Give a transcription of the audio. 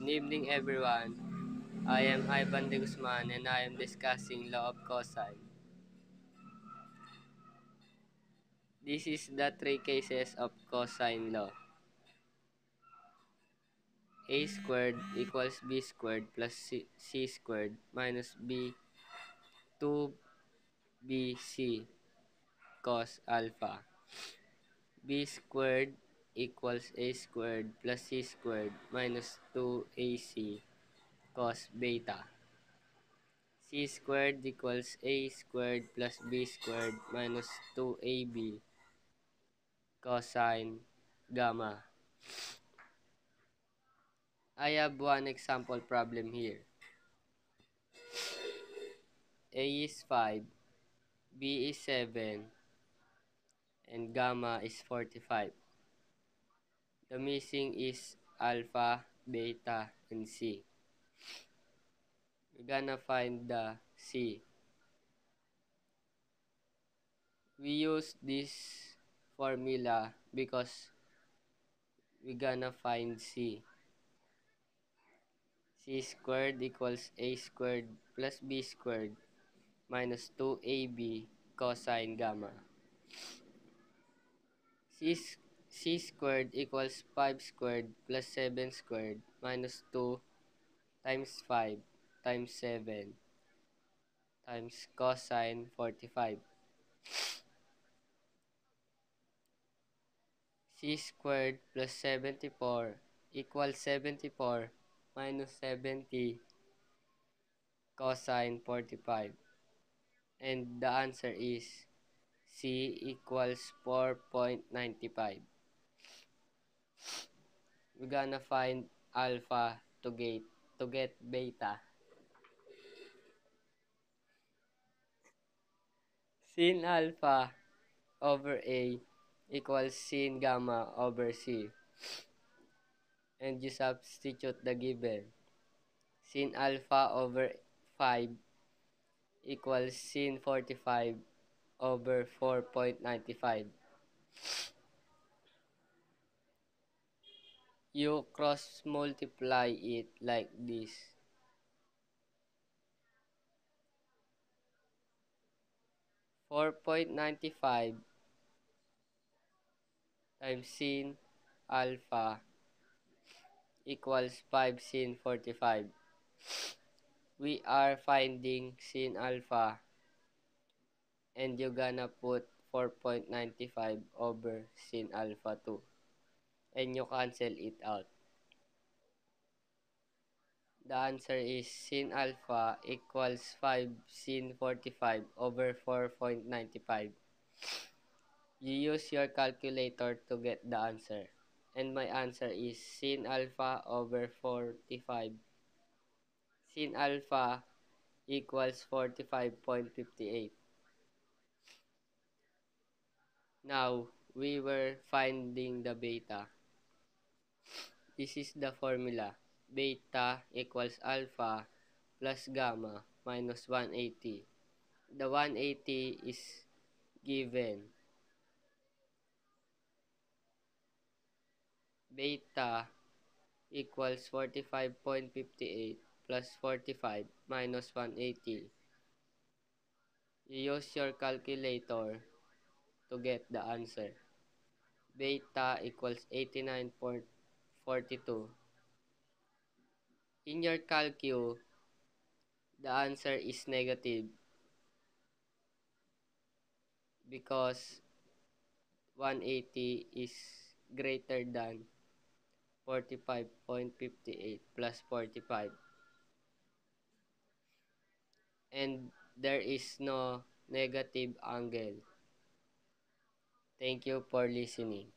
Good evening, everyone. I am Ivan de Guzman and I am discussing law of cosine. This is the three cases of cosine law. A squared equals b squared plus c squared minus b 2bc cos alpha. B squared equals a squared plus c squared minus 2ac cos beta. C squared equals a squared plus b squared minus 2ab cosine gamma. I have one example problem here. A is 5, b is 7, and gamma is 45. The missing is alpha, beta, and c. We're gonna find the c. We use this formula because we're gonna find c. C squared equals a squared plus b squared minus 2ab cosine gamma. C squared equals 5 squared plus 7 squared minus 2 times 5 times 7 times cosine 45. C squared plus 74 equals 74 minus 70 cosine 45. And the answer is C equals 4.95. We're gonna find alpha to get beta. Sin alpha over A equals sin gamma over C. And you substitute the given. Sin alpha over 5 equals sin 45 over 4.95. You cross multiply it like this. 4.95 times sin alpha equals 5 sin 45. We are finding sin alpha and you're gonna put 4.95 over sin alpha 2 and you cancel it out. The answer is sin alpha equals 5 sin 45 over 4.95. You use your calculator to get the answer. And my answer is sin alpha over 45. Sin alpha equals 45.58. Now, we were finding the beta. This is the formula. Beta equals alpha plus gamma minus 180. The 180 is given. Beta equals 45.58 plus 45 minus 180. You use your calculator to get the answer. Beta equals 89.42. In your calcu, the answer is negative because 180 is greater than 45.58 plus 45. And there is no negative angle. Thank you for listening.